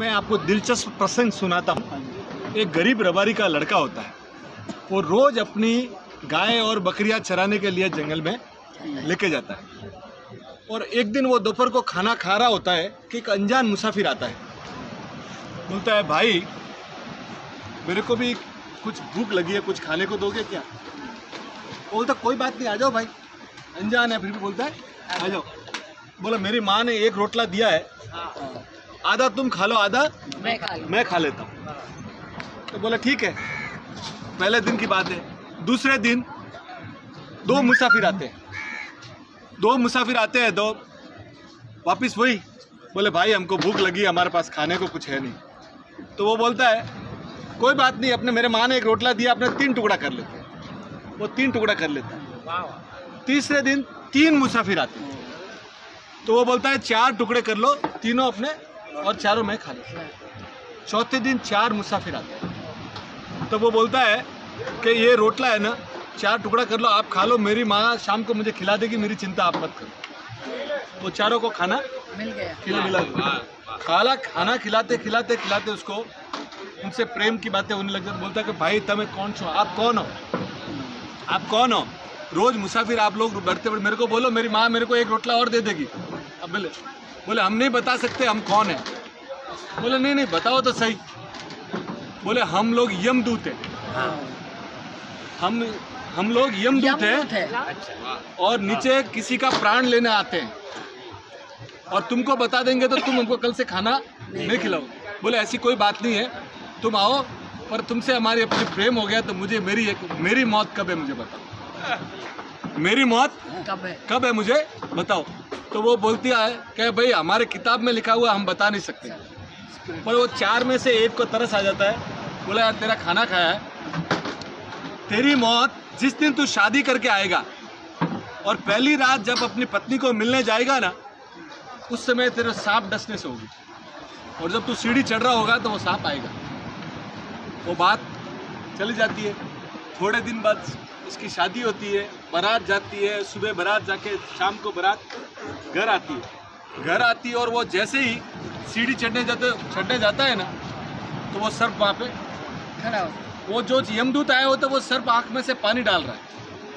मैं आपको दिलचस्प प्रसंग सुनाता हूँ। एक गरीब रबारी का लड़का होता है, वो रोज अपनी गाय और बकरियां चराने के लिए जंगल में लेके जाता है। और एक दिन वो दोपहर को खाना खा रहा होता है कि एक अनजान मुसाफिर आता है। बोलता है, भाई मेरे को भी कुछ भूख लगी है, कुछ खाने को दोगे क्या? बोलता कोई बात नहीं, आ जाओ भाई। अनजान है फिर भी बोलता है आ जाओ। बोला मेरी माँ ने एक रोटला दिया है, आधा तुम खा लो, आधा मैं खा लेता हूँ। तो बोला ठीक है। पहले दिन की बात है। दूसरे दिन दो मुसाफिर आते हैं, दो वापिस वही बोले भाई हमको भूख लगी, हमारे पास खाने को कुछ है नहीं। तो वो बोलता है कोई बात नहीं, अपने मेरे माँ ने एक रोटला दिया, अपने 3 टुकड़ा कर लेते हैं। वो 3 टुकड़ा कर लेता है। तीसरे दिन 3 मुसाफिर आते हैं, तो वो बोलता है 4 टुकड़े कर लो, तीनों अपने और चारों मैं खा लेता हूँ। चौथे दिन 4 मुसाफिर आते हैं, तो वो बोलता है कि ये रोटला है ना, 4 टुकड़ा कर लो, आप खा लो, मेरी माँ शाम को मुझे खिला देगी, मेरी चिंता आप मत करो। वो चारों को खाना मिल गया। खाना खिलाते खिलाते खिलाते उसको उनसे प्रेम की बातें होने लग जाती। बोलता है कि भाई तमें कौन छो, आप कौन हो? रोज मुसाफिर आप लोग बढ़ते मेरे को बोलो, मेरी माँ मेरे को एक रोटला और दे देगी। अब बोले हम नहीं बता सकते हम कौन है। बोले नहीं बताओ तो सही। बोले हम लोग यमदूत हैं। हम लोग यमदूत हैं और नीचे किसी का प्राण लेने आते हैं, और तुमको बता देंगे तो तुम हमको कल से खाना नहीं खिलाओ। बोले ऐसी कोई बात नहीं है, तुम आओ, पर तुमसे हमारी अपनी प्रेम हो गया तो मुझे मेरी मौत कब है मुझे बताओ, मेरी मौत कब है मुझे बताओ। तो वो बोलती है कि भाई हमारे किताब में लिखा हुआ हम बता नहीं सकते। पर वो 4 में से एक को तरस आ जाता है। बोला यार तेरा खाना खाया है, तेरी मौत जिस दिन तू शादी करके आएगा और पहली रात जब अपनी पत्नी को मिलने जाएगा ना, उस समय तेरे सांप डसने से होगी, और जब तू सीढ़ी चढ़ रहा होगा तो वो सांप आएगा। वो बात चली जाती है। थोड़े दिन बाद उसकी शादी होती है, बारात जाती है, सुबह बारात जाके शाम को बारात घर आती है। और वो जैसे ही सीढ़ी चढ़ने जाता है ना, तो वो सर्प वहाँ पे खड़ा हो। वो जो यमदूत आया हो तो वो सर्प आँख में से पानी डाल रहा है।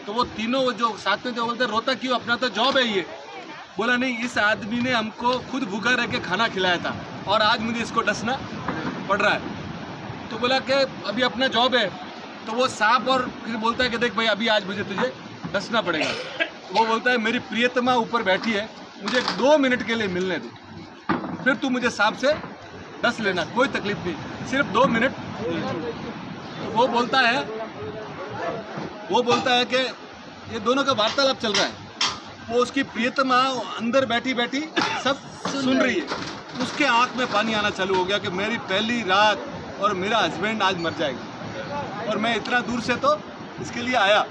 तो वो तीनों जो साथ में थे बोलते रोता क्यों, अपना तो जॉब है ये। बोला नहीं, इस आदमी ने हमको खुद भूखा रह के खाना खिलाया था और आज मुझे इसको डसना पड़ रहा है। तो बोला कि अभी अपना जॉब है। तो वो सांप और फिर बोलता है कि देख भाई अभी आज मुझे तुझे डसना पड़ेगा। वो बोलता है मेरी प्रियतमा ऊपर बैठी है, मुझे 2 मिनट के लिए मिलने दे, फिर तू मुझे सांप से डस लेना, कोई तकलीफ नहीं, सिर्फ 2 मिनट। वो बोलता है कि ये दोनों का वार्तालाप चल रहा है। वो उसकी प्रियतमा अंदर बैठी सब सुन रही है। उसके आंख में पानी आना चालू हो गया कि मेरी पहली रात और मेरा हस्बैंड आज मर जाएगा, और मैं इतना दूर से तो इसके लिए आया।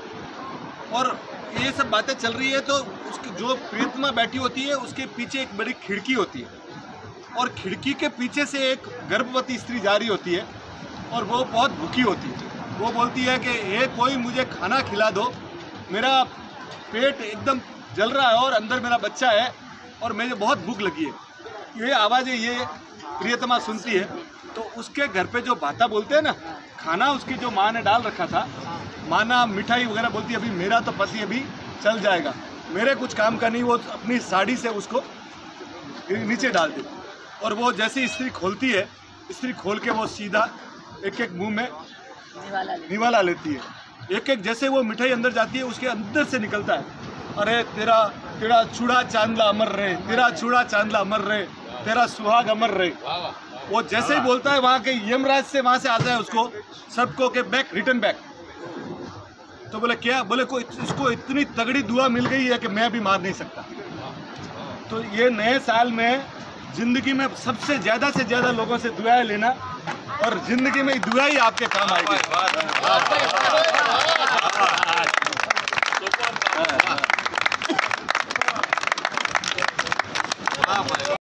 और ये सब बातें चल रही है, तो उसकी जो प्रियतमा बैठी होती है उसके पीछे एक बड़ी खिड़की होती है, और खिड़की के पीछे से एक गर्भवती स्त्री जा रही होती है, और वो बहुत भूखी होती है। वो बोलती है कि ये कोई मुझे खाना खिला दो, मेरा पेट एकदम जल रहा है और अंदर मेरा बच्चा है और मुझे बहुत भूख लगी है। ये आवाज़ें ये प्रियतमा सुनती है। तो उसके घर पे जो भाता बोलते हैं ना, खाना उसकी जो माँ ने डाल रखा था, माँ ना मिठाई वगैरह बोलती है अभी मेरा तो पति अभी चल जाएगा, मेरे कुछ काम का नहीं। वो अपनी साड़ी से उसको नीचे डाल देती, और वो जैसे स्त्री खोलती है, स्त्री खोल के वो सीधा एक मुंह में निवाला लेती है। एक जैसे वो मिठाई अंदर जाती है, उसके अंदर से निकलता है, अरे तेरा चूड़ा चांदला अमर रहे, तेरा चूड़ा चांदला अमर रहे, तेरा सुहाग अमर रहे। वो जैसे ही बोलता है वहाँ के यमराज से वहाँ से आता है उसको सबको के रिटर्न बैक। तो बोले क्या? बोले इसको इतनी तगड़ी दुआ मिल गई है कि मैं भी मार नहीं सकता। तो ये नए साल में जिंदगी में सबसे ज़्यादा से ज़्यादा लोगों से दुआएं लेना, और जिंदगी में दुआ ही आपके काम आएगी।